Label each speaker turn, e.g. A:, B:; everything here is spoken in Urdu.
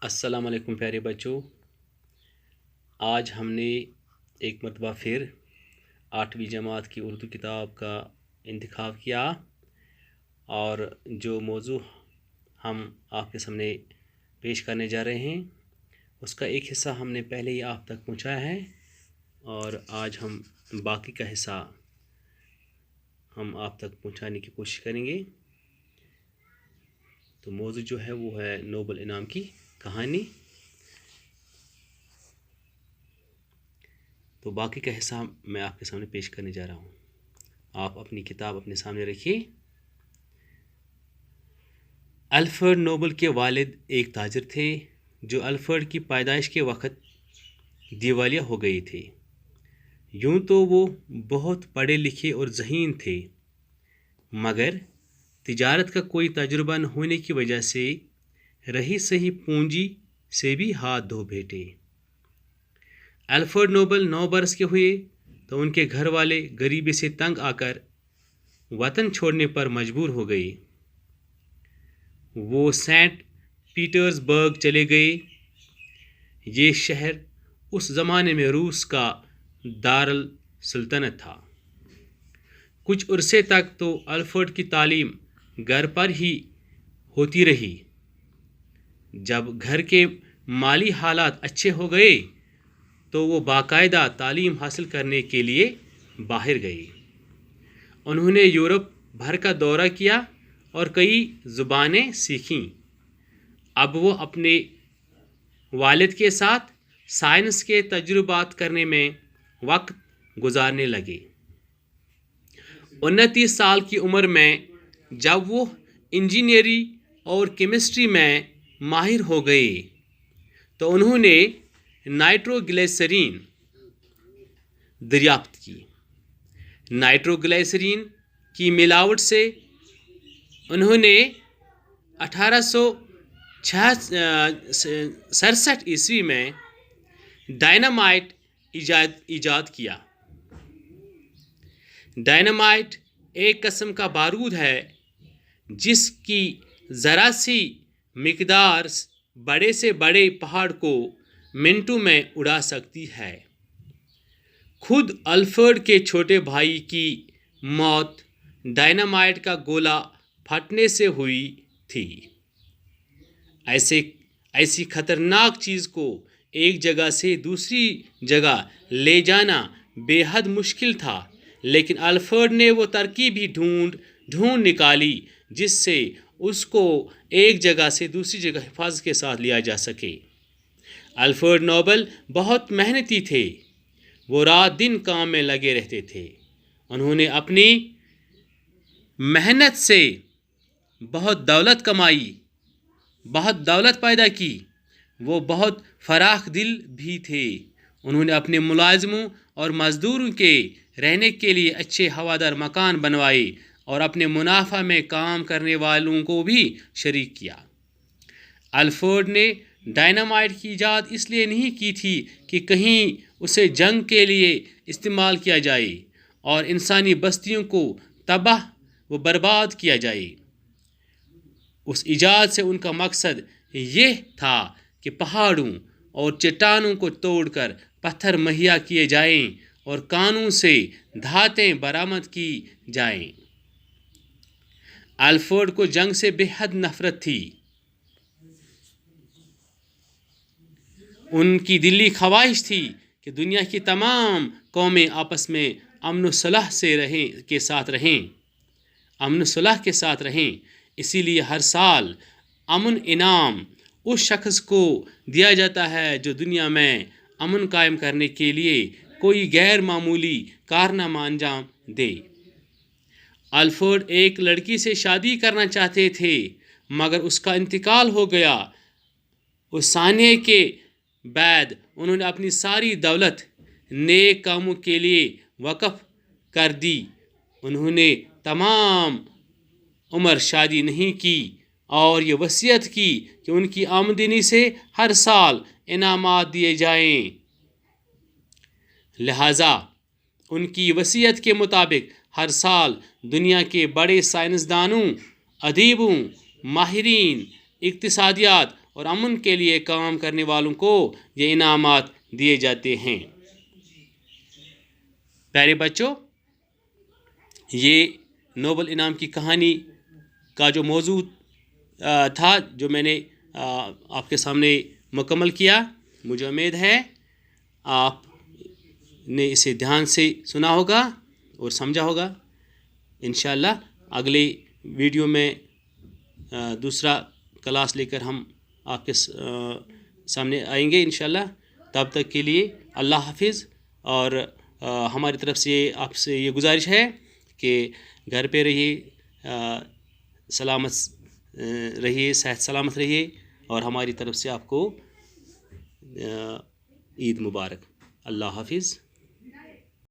A: السلام علیکم پیارے بچوں، آج ہم نے ایک مرتبہ پھر 8ویں جماعت کی اردو کتاب کا انتخاب کیا اور جو موضوع ہم آپ کے سامنے پیش کرنے جا رہے ہیں اس کا ایک حصہ ہم نے پہلے ہی آپ تک پہنچایا ہے اور آج ہم باقی کا حصہ ہم آپ تک پہنچانے کی کوشش کریں گے۔ تو موضوع جو ہے وہ ہے نوبل انعام کی کہانی۔ تو باقی کا حصہ میں آپ کے سامنے پیش کرنے جا رہا ہوں۔ آپ اپنی کتاب اپنے سامنے رکھیے۔ الفریڈ نوبل کے والد ایک تاجر تھے جو الفریڈ کی پیدائش کے وقت دیوالیہ ہو گئے تھے۔ یوں تو وہ بہت پڑھے لکھے اور ذہین تھے، مگر تجارت کا کوئی تجربہ نہ ہونے کی وجہ سے رہی سہی پونجی سے بھی ہاتھ دھو بیٹھے۔ الفریڈ نوبل 9 برس کے ہوئے تو ان کے گھر والے غریبی سے تنگ آ کر وطن چھوڑنے پر مجبور ہو گئے۔ وہ سینٹ پیٹرز برگ چلے گئے۔ یہ شہر اس زمانے میں روس کا دارالسلطنت تھا۔ کچھ عرصے تک تو الفریڈ کی تعلیم گھر پر ہی ہوتی رہی۔ جب گھر کے مالی حالات اچھے ہو گئے تو وہ باقاعدہ تعلیم حاصل کرنے کے لیے باہر گئے۔ انہوں نے یورپ بھر کا دورہ کیا اور کئی زبانیں سیکھیں۔ اب وہ اپنے والد کے ساتھ سائنس کے تجربات کرنے میں وقت گزارنے لگے۔ 29 سال کی عمر میں جب وہ انجینئرنگ اور کیمسٹری میں ماہر ہو گئے تو انہوں نے نائٹرو گلیسرین دریافت کی۔ نائٹرو گلیسرین کی ملاوٹ سے انہوں نے 1867 عیسوی میں ڈائنامائٹ ایجاد کیا۔ ڈائنامائٹ ایک قسم کا بارود ہے جس کی ذرا سی مقدار بڑے سے بڑے پہاڑ کو منٹوں میں اڑا سکتی ہے۔ خود الفریڈ کے چھوٹے بھائی کی موت ڈائنامائٹ کا گولہ پھٹنے سے ہوئی تھی۔ ایسی خطرناک چیز کو ایک جگہ سے دوسری جگہ لے جانا بے حد مشکل تھا، لیکن الفریڈ نے وہ ترکیب ہی ڈھونڈ نکالی جس سے اس کو ایک جگہ سے دوسری جگہ حفاظت کے ساتھ لیا جا سکے۔ الفریڈ نوبل بہت محنتی تھے۔ وہ رات دن کام میں لگے رہتے تھے۔ انہوں نے اپنی محنت سے بہت دولت کمائی، بہت دولت پیدا کی۔ وہ بہت فراخ دل بھی تھے۔ انہوں نے اپنے ملازموں اور مزدوروں کے رہنے کے لیے اچھے ہوادار مکان بنوائے اور اپنے منافع میں کام کرنے والوں کو بھی شریک کیا۔ الفریڈ نے ڈائنامائٹ کی ایجاد اس لیے نہیں کی تھی کہ کہیں اسے جنگ کے لیے استعمال کیا جائے اور انسانی بستیوں کو تباہ و برباد کیا جائے۔ اس ایجاد سے ان کا مقصد یہ تھا کہ پہاڑوں اور چٹانوں کو توڑ کر پتھر مہیا کیے جائیں اور کانوں سے دھاتیں برآمد کی جائیں۔ الفریڈ کو جنگ سے بے حد نفرت تھی۔ ان کی دلی خواہش تھی کہ دنیا کی تمام قومیں آپس میں امن و صلح کے ساتھ رہیں۔ اسی لیے ہر سال امن انعام اس شخص کو دیا جاتا ہے جو دنیا میں امن قائم کرنے کے لیے کوئی غیر معمولی کارنامہ انجام دے۔ الفریڈ ایک لڑکی سے شادی کرنا چاہتے تھے مگر اس کا انتقال ہو گیا۔ اس سانحے کے بعد انہوں نے اپنی ساری دولت نیک کاموں کے لیے وقف کر دی۔ انہوں نے تمام عمر شادی نہیں کی اور یہ وصیت کی کہ ان کی آمدنی سے ہر سال انعامات دیے جائیں۔ لہٰذا ان کی وصیت کے مطابق ہر سال دنیا کے بڑے سائنسدانوں، ادیبوں، ماہرین اقتصادیات اور امن کے لیے کام کرنے والوں کو یہ انعامات دیے جاتے ہیں۔ پیارے بچوں، یہ نوبل انعام کی کہانی کا جو موضوع تھا جو میں نے آپ کے سامنے مکمل کیا، مجھے امید ہے آپ نے اسے دھیان سے سنا ہوگا اور سمجھا ہوگا۔ انشاءاللہ اگلے ویڈیو میں دوسرا کلاس لے کر ہم آپ کے سامنے آئیں گے انشاءاللہ۔ تب تک کے لیے اللہ حافظ، اور ہماری طرف سے آپ سے یہ گزارش ہے کہ گھر پہ رہیے، سلامت رہیے، صحت سلامت رہیے، اور ہماری طرف سے آپ کو عید مبارک۔ اللہ حافظ۔